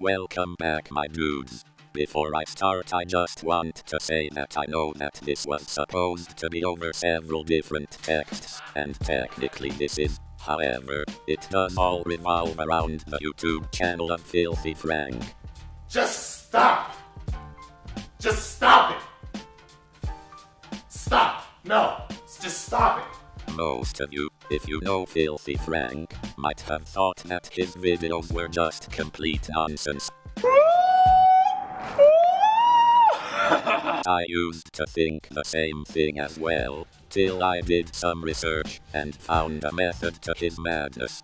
Welcome back, my dudes. Before I start, I just want to say that I know that this was supposed to be over several different texts, and technically this is. However, it does all revolve around the YouTube channel of Filthy Frank. Just stop! Just stop it! Stop! No! Just stop it! Most of you, if you know Filthy Frank, might have thought that his videos were just complete nonsense. I used to think the same thing as well, till I did some research and found a method to his madness.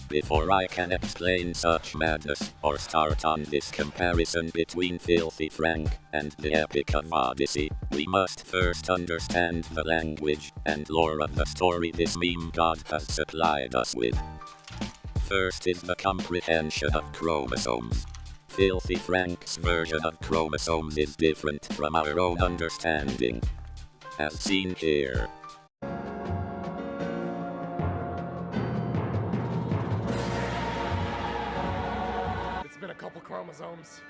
Before I can explain such madness, or start on this comparison between Filthy Frank and the Epic of Odyssey, we must first understand the language and lore of the story this meme god has supplied us with. First is the comprehension of chromosomes. Filthy Frank's version of chromosomes is different from our own understanding. As seen here. It's been a couple chromosomes.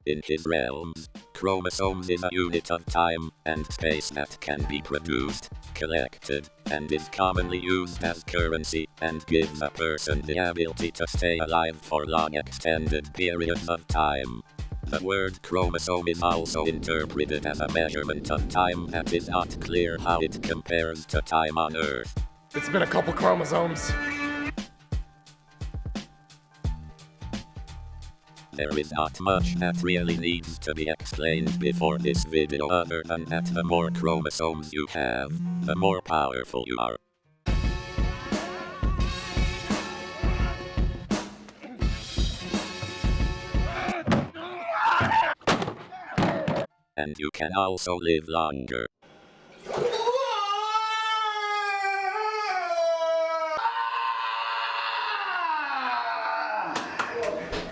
In his realms, chromosomes is a unit of time and space that can be produced, collected, and is commonly used as currency, and gives a person the ability to stay alive for long extended periods of time. The word chromosome is also interpreted as a measurement of time that is not clear how it compares to time on Earth. It's been a couple chromosomes. There is not much that really needs to be explained before this video other than that the more chromosomes you have, the more powerful you are. And you can also live longer.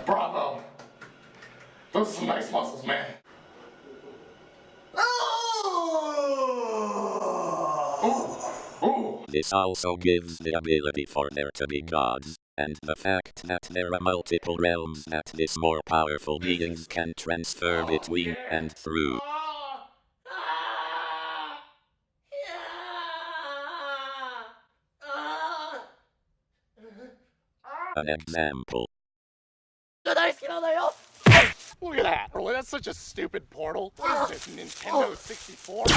Bravo! Those are some nice muscles, man. Ooh. This also gives the ability for there to be gods, and the fact that there are multiple realms that this more powerful beings can transfer between and through. An example. Look at that! Really, that's such a stupid portal. What is this, Nintendo 64?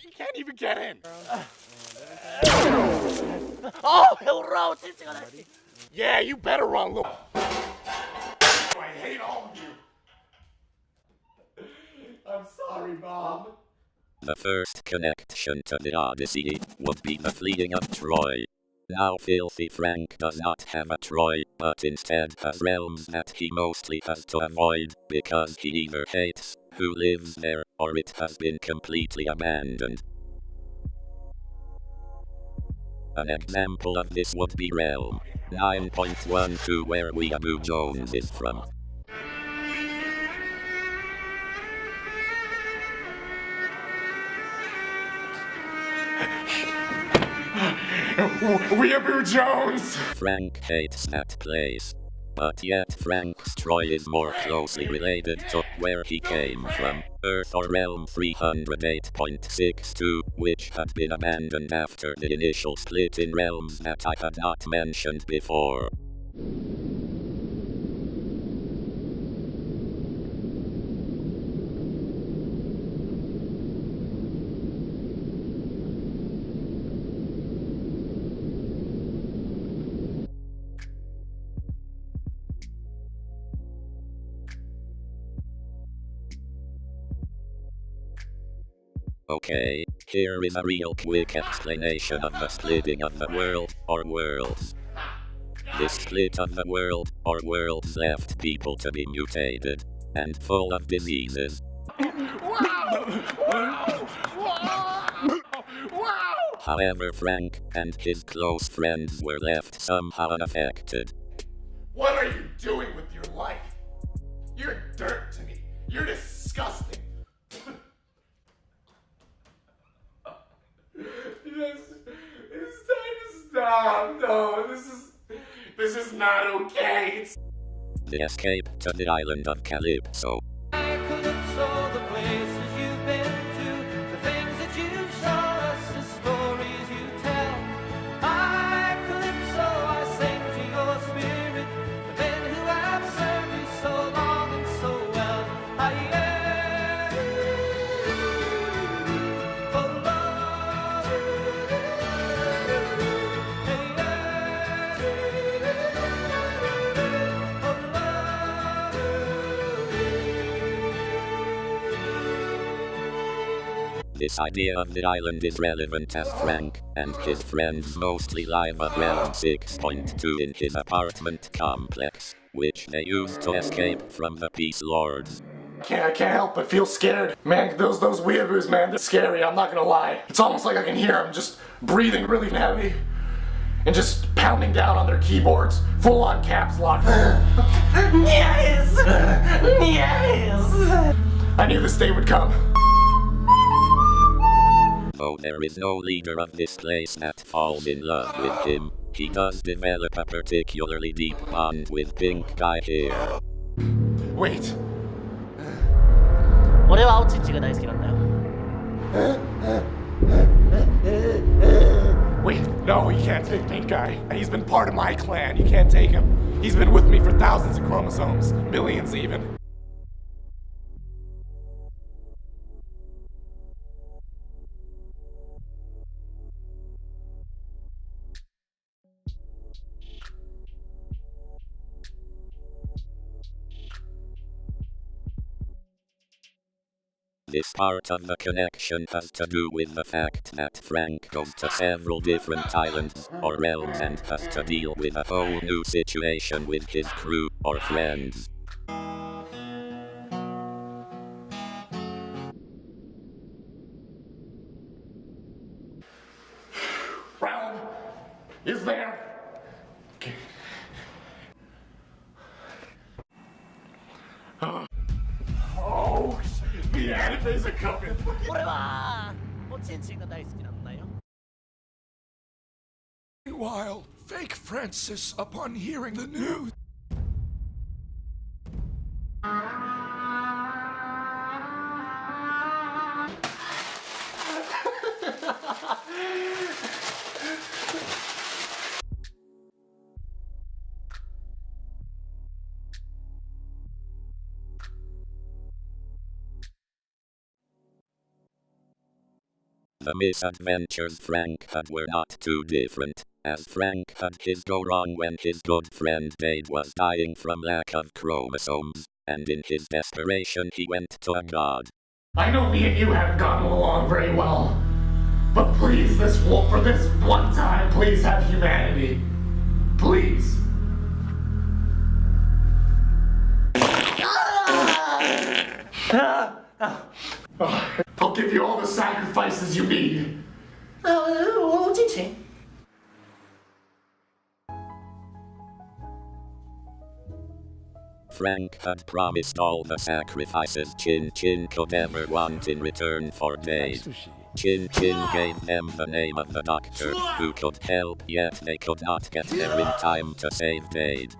You can't even get in. Yeah, you better run, look. I hate all of you. I'm sorry, Mom. The first connection to the Odyssey would be the fleeing of Troy. Now Filthy Frank does not have a Troy, but instead has realms that he mostly has to avoid, because he either hates who lives there, or it has been completely abandoned. An example of this would be Realm 9.12, where Weeaboo Jones is from. Weeaboo Jones! Frank hates that place. But yet Frank's Troy is more closely related to where he came from, Earth or Realm 308.62, which had been abandoned after the initial split in realms that I had not mentioned before. Okay, here is a real quick explanation of the splitting of the world, or worlds. This split of the world, or worlds, left people to be mutated, and full of diseases. However, Frank and his close friends were left somehow unaffected. What are you doing with your life? You're dirt to me. You're disgusting. Yes, it's time No, this is not okay. The escape to the island of Calypso. Calypso, the places you've been to, the things that you've shown us, the stories you tell. I, Calypso, I sing to your spirit, the men who have served you so long and so well. Oh love, This idea of the island is relevant as Frank and his friends mostly live at realm 6.2 in his apartment complex, which they use to escape from the Peace Lords. I can't help but feel scared. Man, those weeaboos, man, they're scary, I'm not gonna lie. It's almost like I can hear them just breathing really heavy and just pounding down on their keyboards, full on caps lock. Yes! Yes! I knew this day would come. Though there is no leader of this place that falls in love with him, he does develop a particularly deep bond with Pink Guy here. Wait. 俺は青チッチが大好きなんだよ。 Wait, no, you can't take Pink Guy. He's been part of my clan. You can't take him. He's been with me for thousands of chromosomes, millions even. This part of the connection has to do with the fact that Frank goes to several different islands or realms and has to deal with a whole new situation with his crew or friends. Realm is there. Okay. Oh, the animes are coming. 俺はおちんちんが大好きなんだよ。 Meanwhile, fake Francis, upon hearing the news, The misadventures Frank had were not too different, as Frank had his go wrong when his good friend Dade was dying from lack of chromosomes, and in his desperation he went to a god. I know me and you haven't gotten along very well, but please, for this one time, please have humanity. Please. I'll give you all the sacrifices you need. おちんちん Frank had promised all the sacrifices Chin Chin could ever want in return for Dade. Chin Chin gave them the name of the doctor who could help, yet they could not get there in time to save Dade.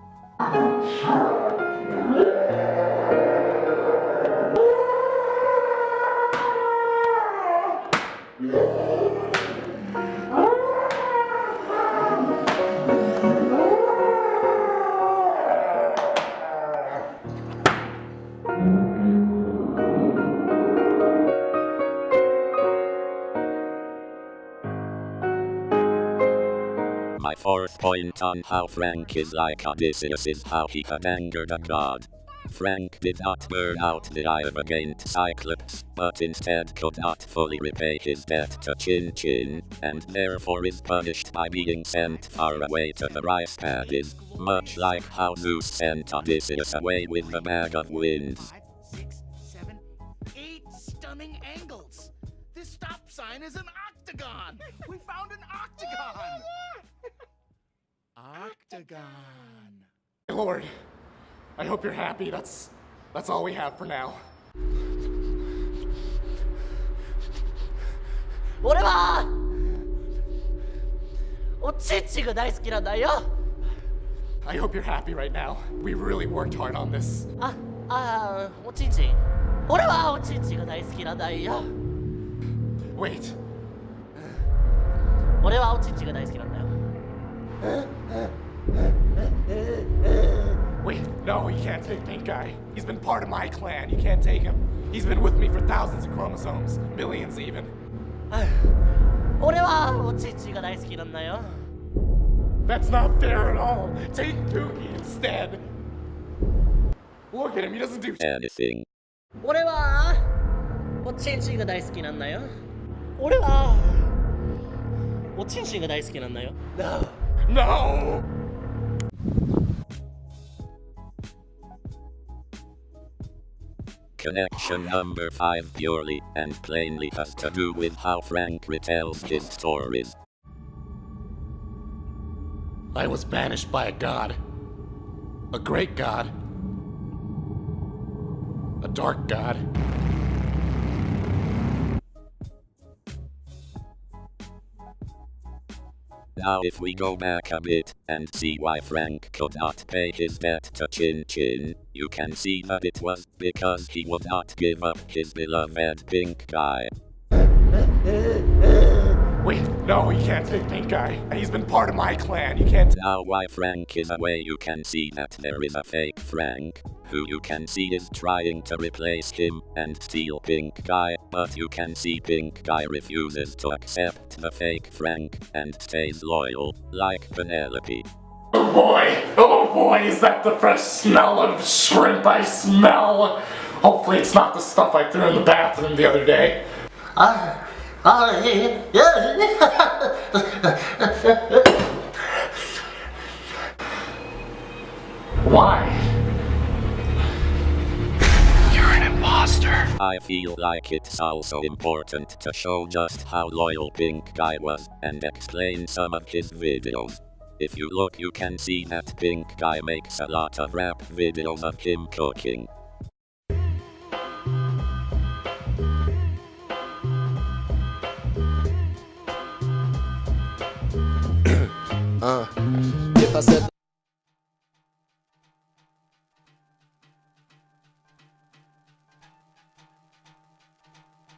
My fourth point on how Frank is like Odysseus is how he had angered a god. Frank did not burn out the Hive against Cyclops, but instead could not fully repay his debt to Chin Chin, and therefore is punished by being sent far away to the rice paddies, much like how Zeus sent Odysseus away with the bag of winds. 5, 6, 7, 8 stunning angles. This stop sign is an octagon. We found an octagon. Octagon. Lord, I hope you're happy. That's all we have for now. 俺はおおちんちんが大好きなんだよ。 I hope you're happy right now. We really worked hard on this. おちんちん。俺はおちんちんが大好きなんだよ。 Wait. 俺はおちんちんが大好きなんだよ。 Wait, no, you can't take Pink Guy. He's been part of my clan. You can't take him. He's been with me for thousands of chromosomes, millions even. 俺はおちんちんが大好きなんだよ。 That's not fair at all. Take Doogie instead. Look at him, he doesn't do anything. 俺はおちんちんが大好きなんだよ。俺はおちんちんが大好きなんだよ。 No! Connection number 5 purely and plainly has to do with how Frank retells his stories. I was banished by a god. A great god. A dark god. Now if we go back a bit and see why Frank could not pay his debt to Chin Chin, you can see that it was because he would not give up his beloved Pink Guy. Wait, no, you can't take Pink Guy. He's been part of my clan. You can't. Now why Frank is away, you can see that there is a fake Frank, who you can see is trying to replace him and steal Pink Guy, but you can see Pink Guy refuses to accept the fake Frank and stays loyal, like Penelope. Oh boy, is that the fresh smell of shrimp I smell? Hopefully it's not the stuff I threw in the bathroom the other day. Why? You're an imposter. I feel like it's also important to show just how loyal Pink Guy was and explain some of his videos. If you look, you can see that Pink Guy makes a lot of rap videos of him cooking. If I said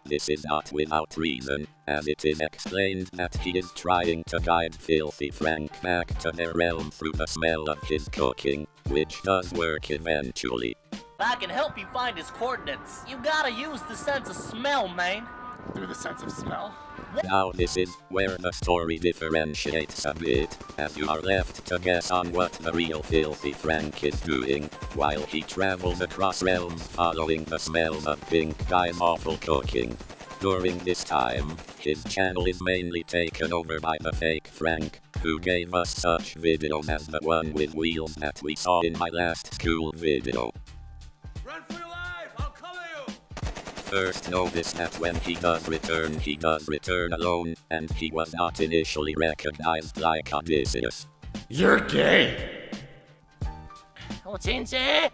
This is not without reason, as it is explained that he is trying to guide Filthy Frank back to their realm through the smell of his cooking, which does work eventually. I can help you find his coordinates. You gotta use the sense of smell, man. Through the sense of smell? Now this is where the story differentiates a bit, as you are left to guess on what the real Filthy Frank is doing, while he travels across realms following the smells of Pink Guy's awful cooking. During this time, his channel is mainly taken over by the fake Frank, who gave us such videos as the one with wheels that we saw in my last school video. Run for your life! I'll cover you! First notice that when he does return alone, and he was not initially recognized like Odysseus. You're gay! Oh, Chin Chin!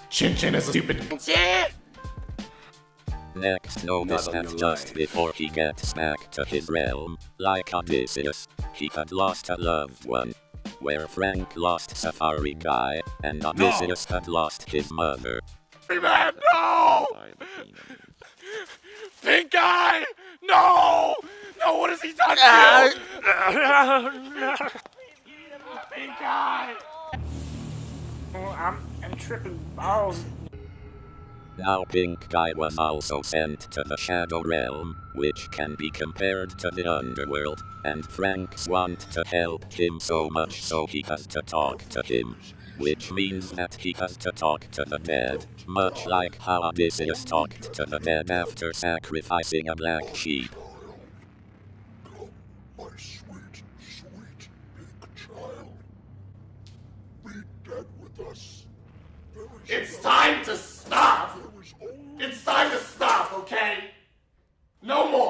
Chin Chin is a stupid. Chin Chin! Next notice that just before he gets back to his realm, like Odysseus, he had lost a loved one. Where Frank lost Safari Guy, and Odysseus had lost his mother. Hey man, no! Pink Guy! No! No, what has he done to you? Pink Guy! I'm tripping balls. Now Pink Guy was also sent to the Shadow Realm, which can be compared to the underworld, and Franks want to help him so much so he has to talk to him. Which means that he has to talk to the dead, much like how Odysseus talked to the dead after sacrificing a black sheep. My sweet, sweet pink child. Be dead with us. It's time to stop! It's time to stop, okay? No more!